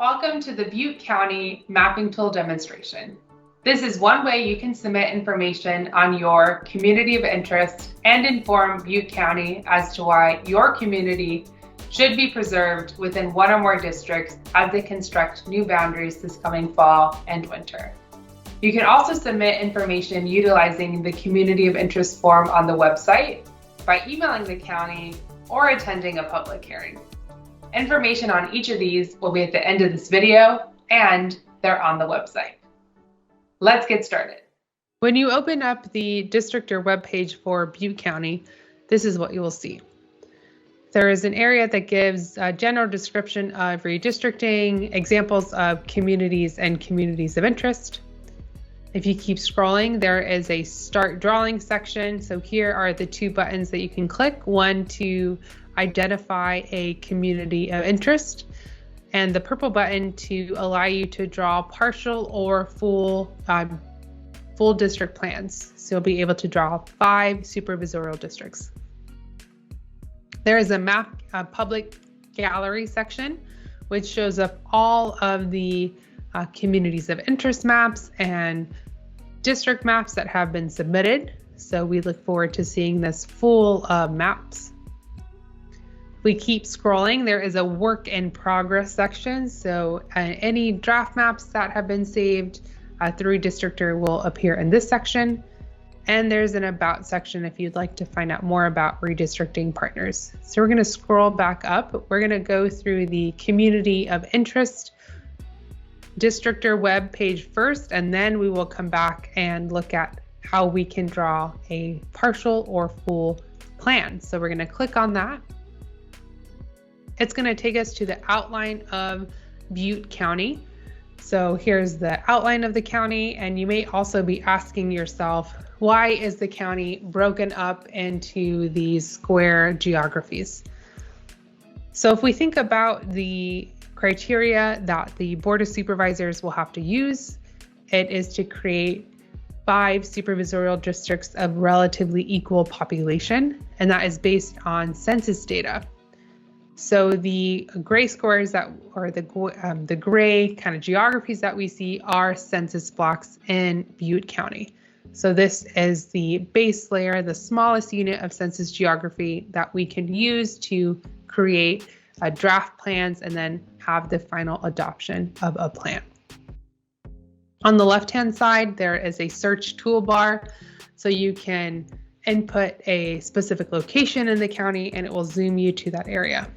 Welcome to the Butte County Mapping Tool demonstration. This is one way you can submit information on your community of interest and inform Butte County as to why your community should be preserved within one or more districts as they construct new boundaries this coming fall and winter. You can also submit information utilizing the community of interest form on the website, by emailing the county, or attending a public hearing. Information on each of these will be at the end of this video, and they're on the website. Let's get started. When you open up the DistrictR webpage for Butte County, this is what you will see. There is an area that gives a general description of redistricting, examples of communities and communities of interest. If you keep scrolling, there is a Start Drawing section. So here are the two buttons that you can click, one to identify a community of interest, and the purple button to allow you to draw partial or full district plans. So you'll be able to draw 5 supervisorial districts. There is a public gallery section, which shows up all of the communities of interest maps and district maps that have been submitted. So we look forward to seeing this full maps. We keep scrolling, there is a work in progress section. So any draft maps that have been saved through DistrictR will appear in this section. And there's an about section if you'd like to find out more about redistricting partners. So we're going to scroll back up. We're going to go through the community of interest DistrictR web page first, and then we will come back and look at how we can draw a partial or full plan. So we're going to click on that. It's going to take us to the outline of Butte County. So here's the outline of the county, and you may also be asking yourself, why is the county broken up into these square geographies? So if we think about the criteria that the Board of Supervisors will have to use, it is to create 5 supervisorial districts of relatively equal population, and that is based on census data. So the gray squares that, or the gray kind of geographies that we see are census blocks in Butte County. So this is the base layer, the smallest unit of census geography that we can use to create draft plans and then have the final adoption of a plan. On the left-hand side, there is a search toolbar, so you can input a specific location in the county and it will zoom you to that area.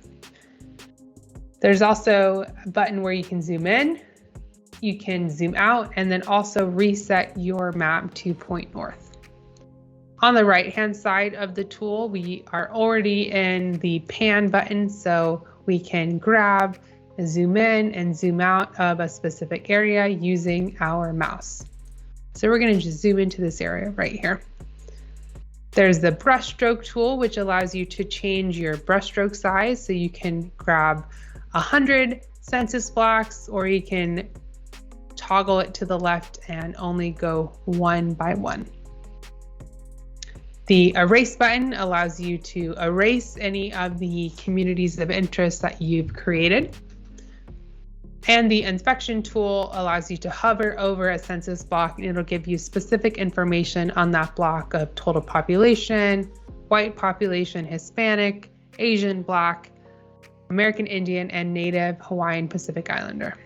There's also a button where you can zoom in, you can zoom out, and then also reset your map to point north. On the right-hand side of the tool, we are already in the pan button, so we can grab, zoom in, and zoom out of a specific area using our mouse. So we're going to just zoom into this area right here. There's the brushstroke tool, which allows you to change your brushstroke size. So you can grab 100 census blocks, or you can toggle it to the left and only go one by one. The erase button allows you to erase any of the communities of interest that you've created. And the inspection tool allows you to hover over a census block and it'll give you specific information on that block of total population, white population, Hispanic, Asian, Black, American Indian, and Native Hawaiian Pacific Islander.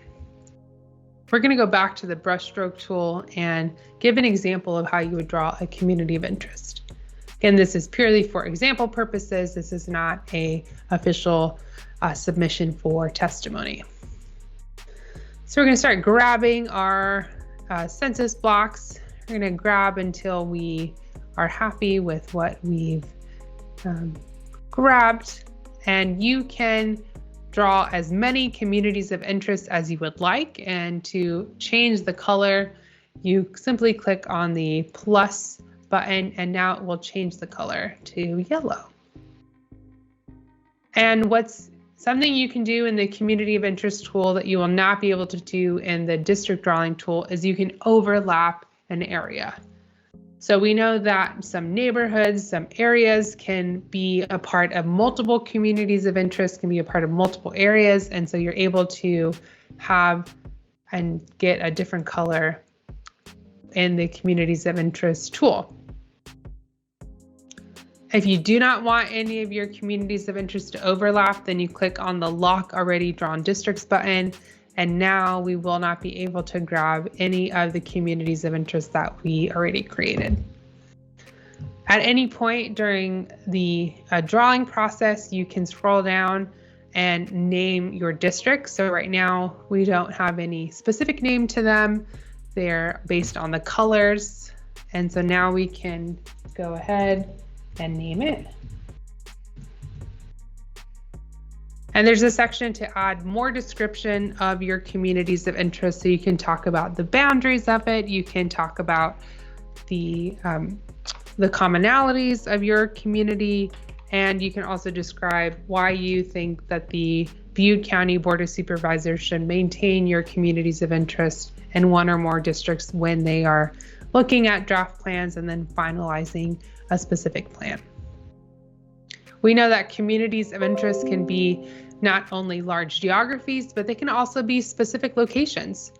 We're going to go back to the brushstroke tool and give an example of how you would draw a community of interest. Again, this is purely for example purposes. This is not an official submission for testimony. So we're going to start grabbing our census blocks. We're going to grab until we are happy with what we've grabbed. And you can draw as many communities of interest as you would like. And to change the color, you simply click on the plus button, and now it will change the color to yellow. And what's something you can do in the community of interest tool that you will not be able to do in the district drawing tool is you can overlap an area. So we know that some neighborhoods, some areas can be a part of multiple communities of interest, can be a part of multiple areas. And so you're able to have and get a different color in the communities of interest tool. If you do not want any of your communities of interest to overlap, then you click on the Lock Already Drawn Districts button, and now we will not be able to grab any of the communities of interest that we already created. At any point during the drawing process, you can scroll down and name your district. So right now we don't have any specific name to them. They're based on the colors. And so now we can go ahead and name it. And there's a section to add more description of your communities of interest. So you can talk about the boundaries of it. You can talk about the commonalities of your community, and you can also describe why you think that the Butte County Board of Supervisors should maintain your communities of interest in one or more districts when they are looking at draft plans and then finalizing a specific plan. We know that communities of interest can be not only large geographies, but they can also be specific locations.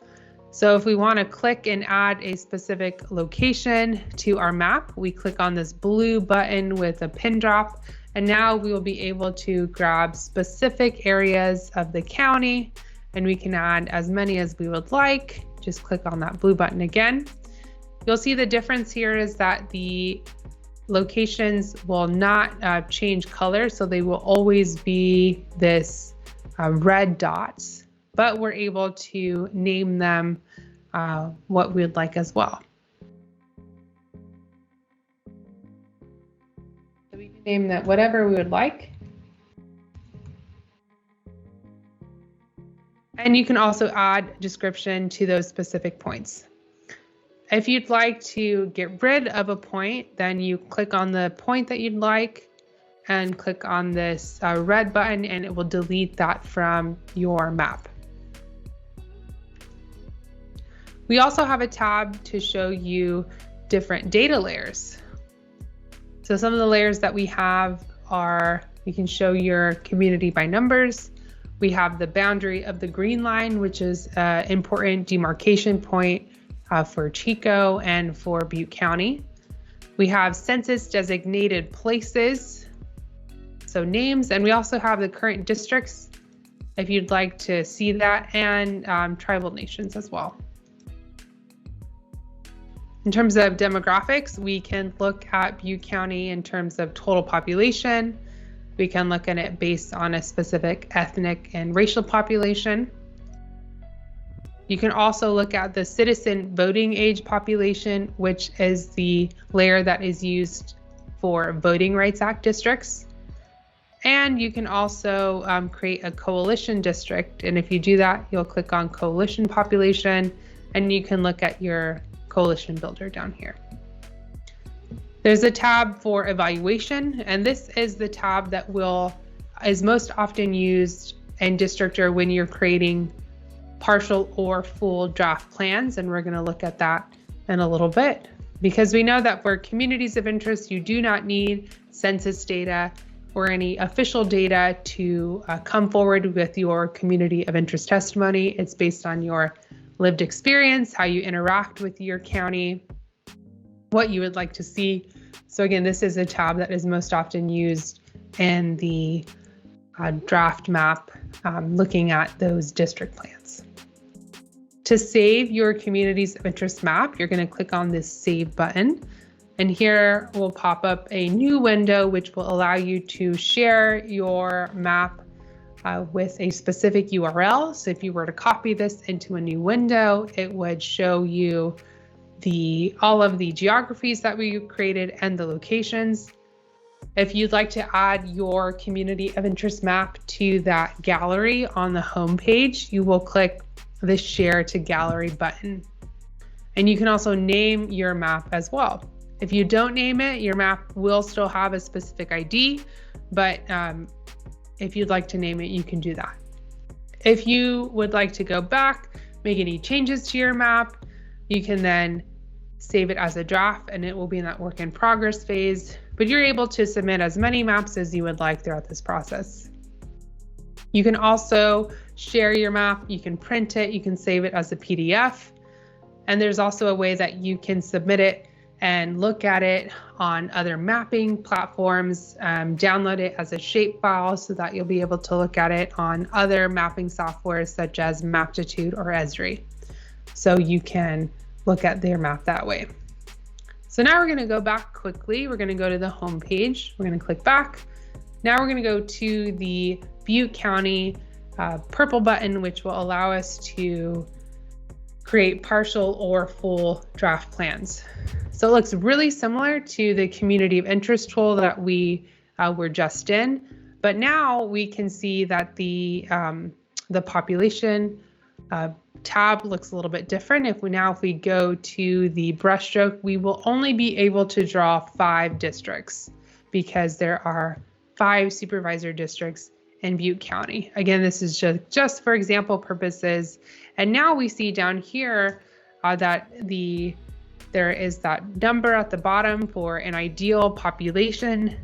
So if we want to click and add a specific location to our map, we click on this blue button with a pin drop, and now we will be able to grab specific areas of the county, and we can add as many as we would like. Just click on that blue button again. You'll see the difference here is that the locations will not change color, so they will always be this red dots, but we're able to name them what we would like as well. So we can name that whatever we would like. And you can also add description to those specific points. If you'd like to get rid of a point, then you click on the point that you'd like and click on this red button, and it will delete that from your map. We also have a tab to show you different data layers. So some of the layers that we have are, you can show your community by numbers. We have the boundary of the green line, which is an important demarcation point for Chico and for Butte County. We have census designated places, so names, and we also have the current districts if you'd like to see that, and tribal nations as well. In terms of demographics, we can look at Butte County in terms of total population. We can look at it based on a specific ethnic and racial population. You can also look at the citizen voting age population, which is the layer that is used for Voting Rights Act districts. And you can also create a coalition district. And if you do that, you'll click on coalition population, and you can look at your coalition builder down here. There's a tab for evaluation, and this is the tab that is most often used in DistrictR when you're creating partial or full draft plans, and we're going to look at that in a little bit, because we know that for communities of interest, you do not need census data or any official data to come forward with your community of interest testimony. It's based on your lived experience, how you interact with your county, what you would like to see. So again, this is a tab that is most often used in the draft map, looking at those district plans. To save your communities of interest map, you're going to click on this Save button, and here will pop up a new window which will allow you to share your map with a specific URL. So if you were to copy this into a new window, it would show you all of the geographies that we created and the locations. If you'd like to add your community of interest map to that gallery on the home page, you will click the Share to Gallery button. And you can also name your map as well. If you don't name it, your map will still have a specific ID, but if you'd like to name it, you can do that. If you would like to go back, make any changes to your map, you can then save it as a draft, and it will be in that work in progress phase, but you're able to submit as many maps as you would like throughout this process. You can also share your map, you can print it, you can save it as a PDF, and there's also a way that you can submit it and look at it on other mapping platforms, download it as a shapefile so that you'll be able to look at it on other mapping softwares such as Maptitude or Esri. So you can look at their map that way. So now we're going to go back quickly. We're going to go to the home page. We're going to click back. Now we're going to go to the Butte County purple button, which will allow us to create partial or full draft plans. So it looks really similar to the community of interest tool that we were just in, but now we can see that the population tab looks a little bit different. If we go to the brushstroke, we will only be able to draw 5 districts because there are 5 supervisor districts in Butte County. Again, this is just for example purposes. And now we see down here that there is that number at the bottom for an ideal population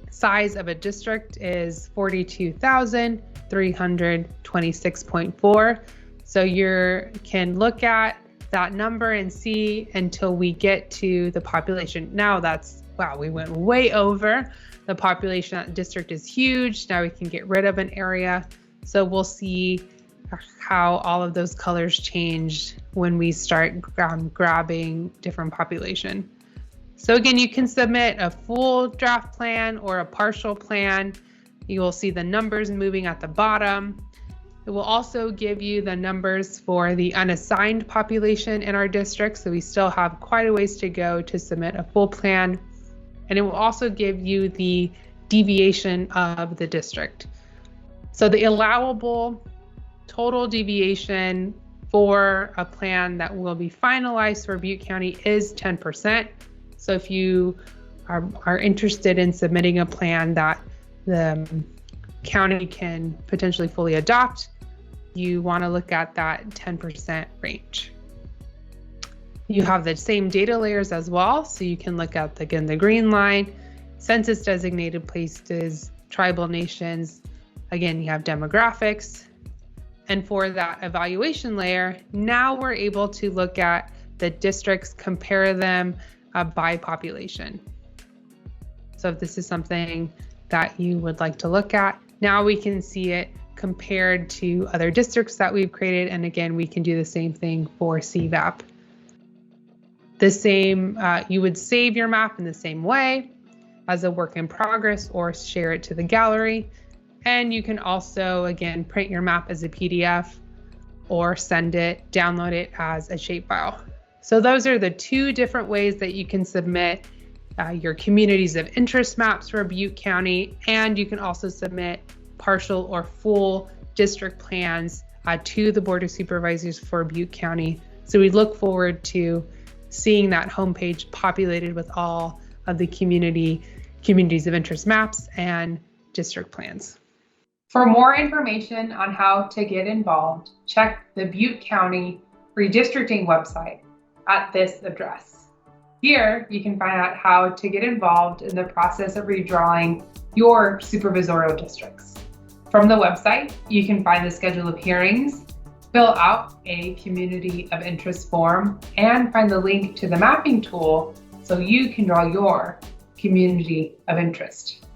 size of a district is 42,326.4. So you can look at that number and see until we get to the population. Now wow, we went way over. The population of that district is huge. Now we can get rid of an area. So we'll see how all of those colors change when we start grabbing different population. So again, you can submit a full draft plan or a partial plan. You will see the numbers moving at the bottom. It will also give you the numbers for the unassigned population in our district. So we still have quite a ways to go to submit a full plan. And it will also give you the deviation of the district. So the allowable total deviation for a plan that will be finalized for Butte County is 10%. So if you are interested in submitting a plan that the county can potentially fully adopt, you want to look at that 10% range. You have the same data layers as well, so you can look at, again, the green line, census designated places, tribal nations. Again, you have demographics. And for that evaluation layer, now we're able to look at the districts, compare them by population. So if this is something that you would like to look at, now we can see it compared to other districts that we've created. And again, we can do the same thing for CVAP. The same, you would save your map in the same way as a work in progress or share it to the gallery. And you can also, again, print your map as a PDF or download it as a shapefile. So those are the 2 different ways that you can submit your communities of interest maps for Butte County, and you can also submit partial or full district plans to the Board of Supervisors for Butte County. So we look forward to seeing that homepage populated with all of the communities of interest maps and district plans. For more information on how to get involved, check the Butte County Redistricting website at this address. Here, you can find out how to get involved in the process of redrawing your supervisorial districts. From the website, you can find the schedule of hearings, fill out a community of interest form, and find the link to the mapping tool so you can draw your community of interest.